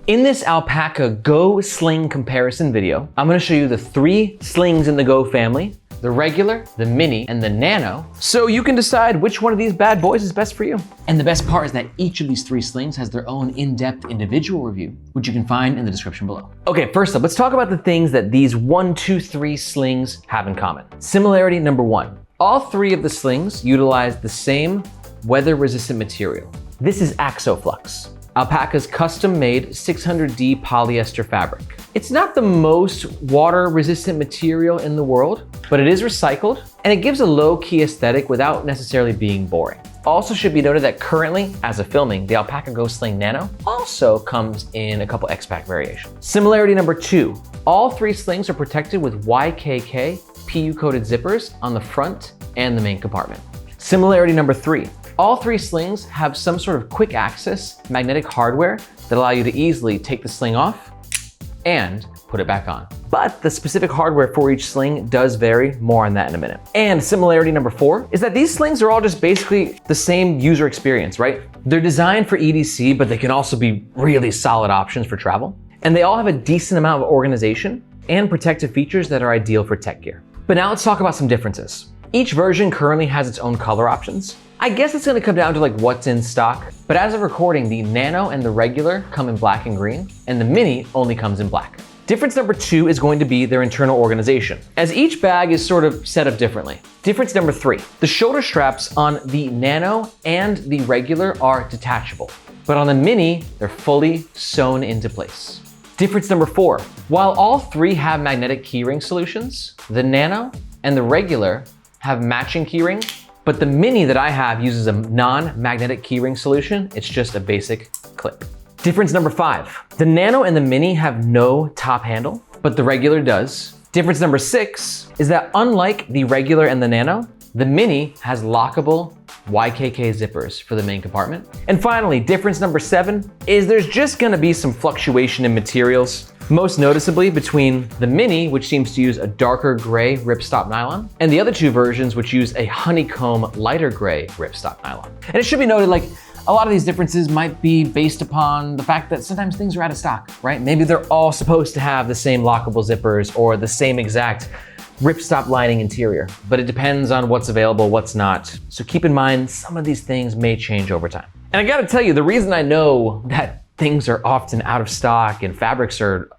In this Alpaka Go Sling comparison video, I'm gonna show you the 3 slings in the Go family, the regular, the mini, and the nano, so you can decide which one of these bad boys is best for you. And the best part is that each of these 3 slings has their own in-depth individual review, which you can find in the description below. Okay, first up, let's talk about the things that these 1, 2, 3 slings have in common. Similarity number 1. All 3 of the slings utilize the same weather-resistant material. This is Axoflux, Alpaka's custom-made 600D polyester fabric. It's not the most water-resistant material in the world, but it is recycled, and it gives a low-key aesthetic without necessarily being boring. Also should be noted that currently, as of filming, the Alpaka Go Sling Nano also comes in a couple X-Pack variations. Similarity number 2, all 3 slings are protected with YKK PU-coated zippers on the front and the main compartment. Similarity number 3, all 3 slings have some sort of quick access magnetic hardware that allow you to easily take the sling off and put it back on. But the specific hardware for each sling does vary, more on that in a minute. And similarity number 4 is that these slings are all just basically the same user experience, right? They're designed for EDC, but they can also be really solid options for travel. And they all have a decent amount of organization and protective features that are ideal for tech gear. But now let's talk about some differences. Each version currently has its own color options. I guess it's gonna come down to like what's in stock, but as of recording, the Nano and the regular come in black and green, and the Mini only comes in black. Difference number 2 is going to be their internal organization, as each bag is sort of set up differently. Difference number 3, the shoulder straps on the Nano and the regular are detachable, but on the Mini, they're fully sewn into place. Difference number 4, while all 3 have magnetic keyring solutions, the Nano and the regular have matching keyring, but the Mini that I have uses a non-magnetic keyring solution. It's just a basic clip. Difference number 5, the Nano and the Mini have no top handle, but the regular does. Difference number 6 is that unlike the regular and the Nano, the Mini has lockable YKK zippers for the main compartment. And finally, difference number 7 is there's just gonna be some fluctuation in materials, most noticeably between the Mini, which seems to use a darker gray ripstop nylon, and the other 2 versions, which use a honeycomb lighter gray ripstop nylon. And it should be noted, like, a lot of these differences might be based upon the fact that sometimes things are out of stock, right? Maybe they're all supposed to have the same lockable zippers or the same exact ripstop lining interior, but it depends on what's available, what's not. So keep in mind, some of these things may change over time. And I gotta tell you, the reason I know that things are often out of stock and fabrics are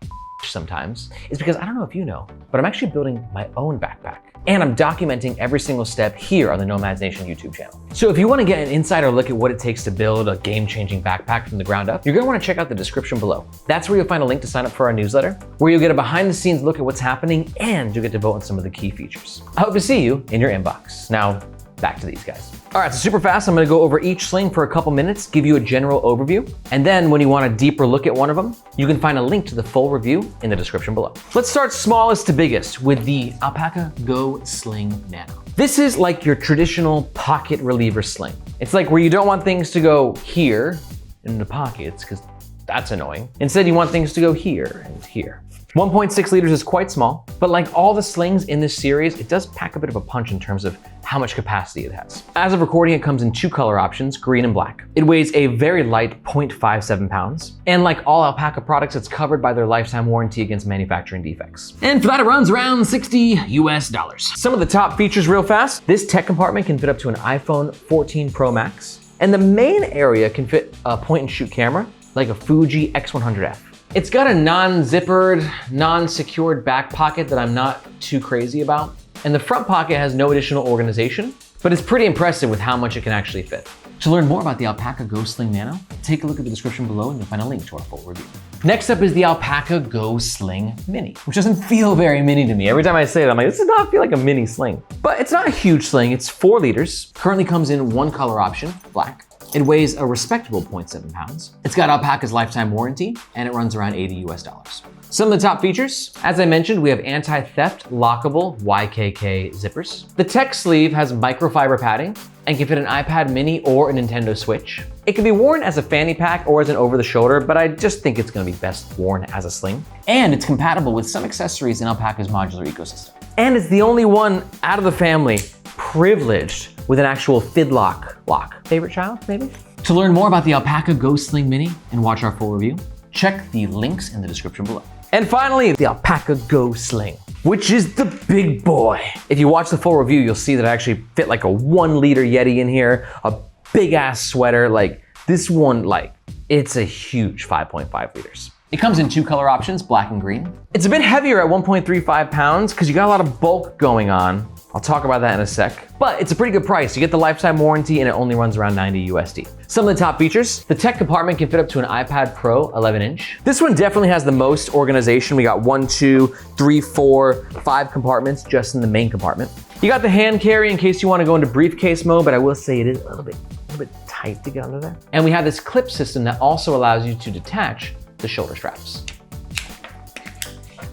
sometimes is because I don't know if you know, but I'm actually building my own backpack. And I'm documenting every single step here on the Nomads Nation YouTube channel. So if you wanna get an insider look at what it takes to build a game-changing backpack from the ground up, you're gonna wanna check out the description below. That's where you'll find a link to sign up for our newsletter, where you'll get a behind-the-scenes look at what's happening and you'll get to vote on some of the key features. I hope to see you in your inbox. Now, back to these guys. All right, so super fast, I'm gonna go over each sling for a couple minutes, give you a general overview, and then when you want a deeper look at one of them, you can find a link to the full review in the description below. Let's start smallest to biggest with the Alpaka Go Sling Nano. This is like your traditional pocket reliever sling. It's like where you don't want things to go here in the pockets, because that's annoying. Instead, you want things to go here and here. 1.6 liters is quite small, but like all the slings in this series, it does pack a bit of a punch in terms of how much capacity it has. As of recording, it comes in 2 color options, green and black. It weighs a very light 0.57 pounds. And like all Alpaka products, it's covered by their lifetime warranty against manufacturing defects. And for that, it runs around $60 US. Some of the top features real fast. This tech compartment can fit up to an iPhone 14 Pro Max. And the main area can fit a point and shoot camera, like a Fuji X100F. It's got a non-zippered, non-secured back pocket that I'm not too crazy about. And the front pocket has no additional organization, but it's pretty impressive with how much it can actually fit. To learn more about the Alpaka Go Sling Nano, take a look at the description below and you'll find a link to our full review. Next up is the Alpaka Go Sling Mini, which doesn't feel very mini to me. Every time I say it, I'm like, this does not feel like a mini sling. But it's not a huge sling, it's 4 liters, currently comes in 1 color option, black. It weighs a respectable 0.7 pounds. It's got Alpaka's lifetime warranty, and it runs around $80 US. Some of the top features, as I mentioned, we have anti-theft lockable YKK zippers. The tech sleeve has microfiber padding and can fit an iPad mini or a Nintendo Switch. It can be worn as a fanny pack or as an over-the-shoulder, but I just think it's gonna be best worn as a sling. And it's compatible with some accessories in Alpaka's modular ecosystem. And it's the only one out of the family privileged with an actual fidlock lock. Favorite child, maybe? To learn more about the Alpaka Go Sling Mini and watch our full review, Check the links in the description below. And finally, the Alpaka Go Sling, which is the big boy. If you watch the full review, you'll see that I actually fit like a 1 liter Yeti in here, a big ass sweater. Like this one, like it's a huge 5.5 liters. It comes in 2 color options, black and green. It's a bit heavier at 1.35 pounds because you got a lot of bulk going on. I'll talk about that in a sec, but it's a pretty good price. You get the lifetime warranty and it only runs around 90 USD. Some of the top features, the tech compartment can fit up to an iPad Pro 11-inch. This one definitely has the most organization. We got 1, 2, 3, 4, 5 compartments just in the main compartment. You got the hand carry in case you want to go into briefcase mode, but I will say it is a little bit tight to get under there. And we have this clip system that also allows you to detach the shoulder straps,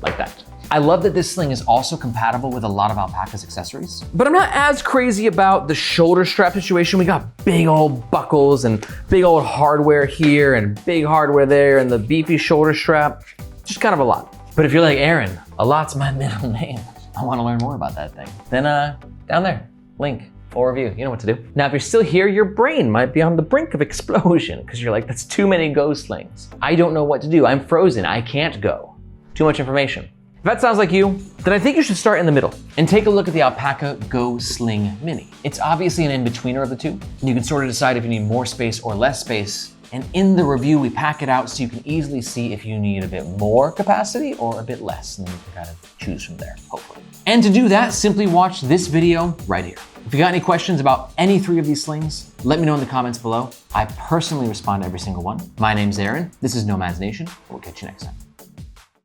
like that. I love that this sling is also compatible with a lot of Alpaka's accessories, but I'm not as crazy about the shoulder strap situation. We got big old buckles and big old hardware here and big hardware there and the beefy shoulder strap, just kind of a lot. But if you're like, Aaron, a lot's my middle name, I want to learn more about that thing, then down there, link, full review, you know what to do. Now, if you're still here, your brain might be on the brink of explosion because you're like, that's too many Go Slings. I don't know what to do. I'm frozen. I can't go. Too much information. If that sounds like you, then I think you should start in the middle and take a look at the Alpaka Go Sling Mini. It's obviously an in-betweener of the two, and you can sort of decide if you need more space or less space. And in the review, we pack it out so you can easily see if you need a bit more capacity or a bit less, and then you can kind of choose from there, hopefully. And to do that, simply watch this video right here. If you got any questions about any 3 of these slings, let me know in the comments below. I personally respond to every single one. My name's Aaron. This is Nomads Nation. We'll catch you next time.